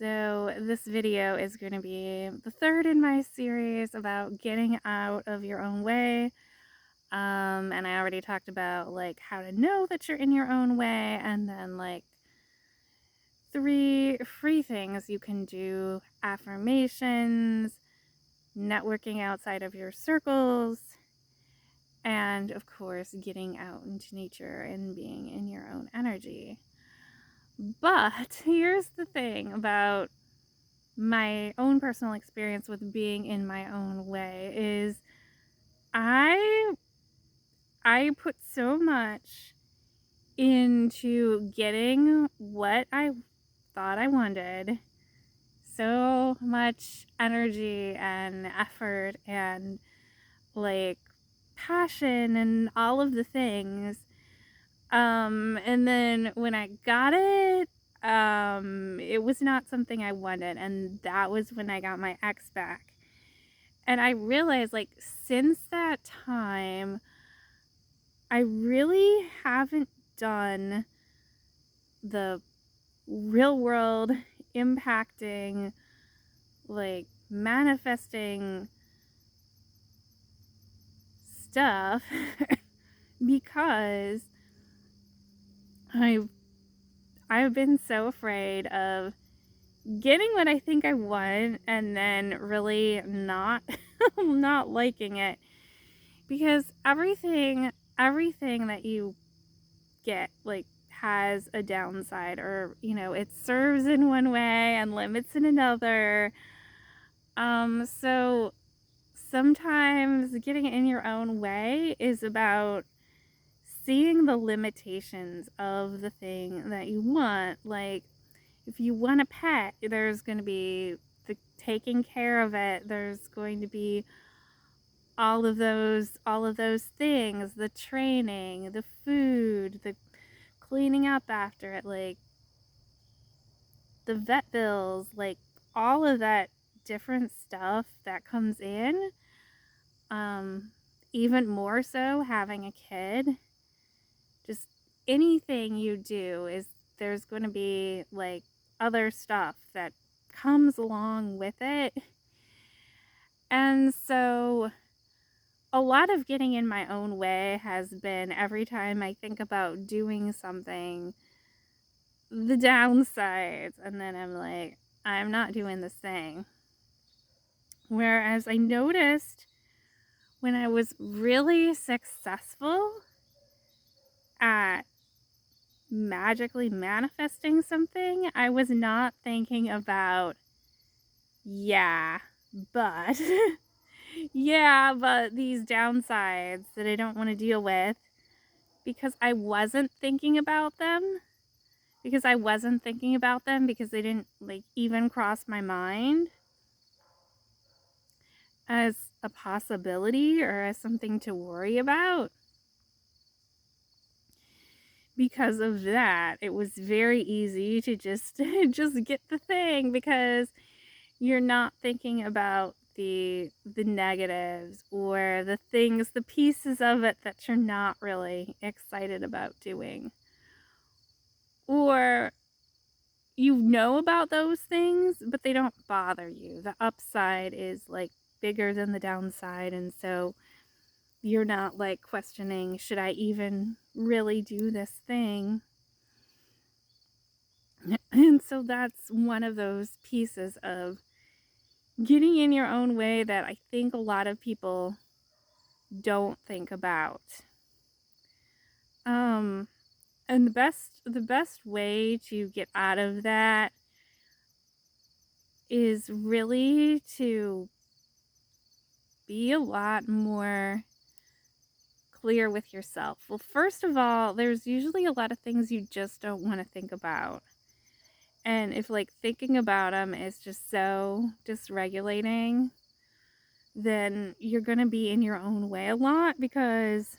So, this video is going to be the third in my series about getting out of your own way. And I already talked about like how to know that you're in your own way, and then like three free things you can do: affirmations, networking outside of your circles, and of course, getting out into nature and being in your own energy. But here's the thing about my own personal experience with being in my own way is I I put so much into getting what I thought I wanted. So much energy and effort and like passion and all of the things. And then when I got it, it was not something I wanted, and that was when I got my ex back. And I realized, like, since that time, I really haven't done the real world impacting, like, manifesting stuff because I've I've been so afraid of getting what I think I want and then really not not liking it, because everything that you get like has a downside, or it serves in one way and limits in another. So sometimes getting in your own way is about seeing the limitations of the thing that you want. Like, if you want a pet, there's going to be the taking care of it, there's going to be all of those things, the training, the food, the cleaning up after it, like the vet bills, like all of that different stuff that comes in. Um, Even more so having a kid, just anything you do is there's going to be like other stuff that comes along with it. And so a lot of getting in my own way has been every time I think about doing something, the downsides, and then I'm like, I'm not doing this thing. Whereas I noticed when I was really successful at magically manifesting something, I was not thinking about, yeah, but, yeah, but these downsides that I don't want to deal with, because I wasn't thinking about them. Because they didn't like even cross my mind as a possibility or as something to worry about. Because of that, it was very easy to just just get the thing, because you're not thinking about the negatives or the things, the pieces of it that you're not really excited about doing. Or you know about those things, but they don't bother you. The upside is like bigger than the downside, and so you're not like questioning, should I even really do this thing? And so that's one of those pieces of getting in your own way that I think a lot of people don't think about. Um and the best way to get out of that is really to be a lot more clear with yourself. Well, first of all, there's usually a lot of things you just don't want to think about. And if like thinking about them is just so dysregulating, then you're going to be in your own way a lot, because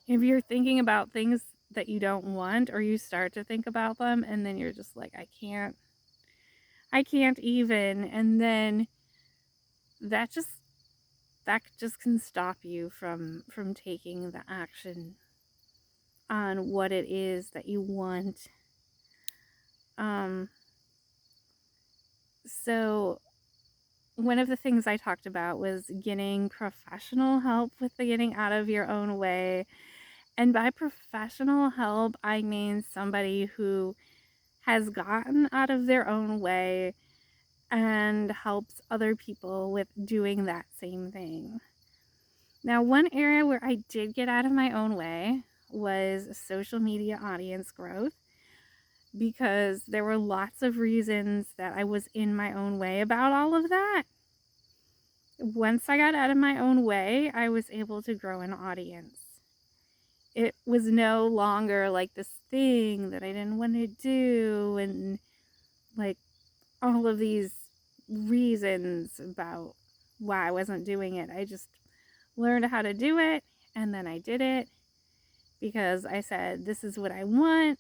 if you're thinking about things that you don't want, or you start to think about them and then you're just like, I can't even, and then that just that just can stop you from taking the action on what it is that you want. So, one of the things I talked about was getting professional help with the getting out of your own way. And by professional help, I mean somebody who has gotten out of their own way and helps other people with doing that same thing. Now, one area where I did get out of my own way was social media audience growth, because there were lots of reasons that I was in my own way about all of that. Once I got out of my own way, I was able to grow an audience. It was no longer like this thing that I didn't want to do, and like all of these reasons about why I wasn't doing it. I just learned how to do it, and then I did it because I said, this is what I want.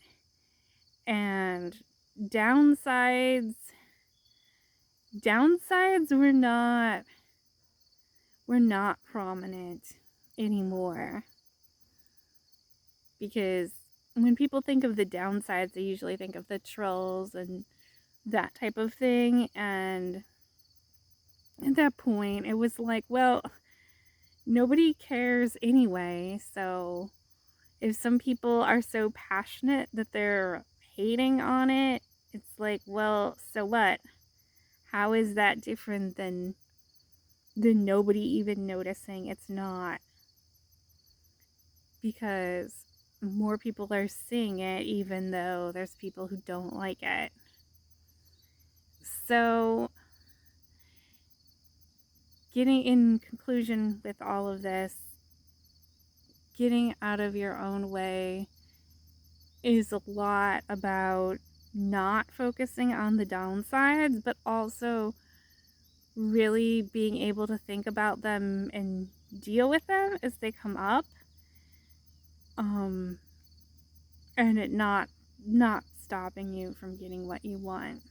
And downsides were not prominent anymore, because when people think of the downsides, they usually think of the trolls and that type of thing. And at that point, it was like, well, nobody cares anyway. So if some people are so passionate that they're hating on it, it's like, well, so what? How is that different than nobody even noticing? It's not, because more people are seeing it, even though there's people who don't like it. So, getting in conclusion with all of this, getting out of your own way is a lot about not focusing on the downsides, but also really being able to think about them and deal with them as they come up. And it not stopping you from getting what you want.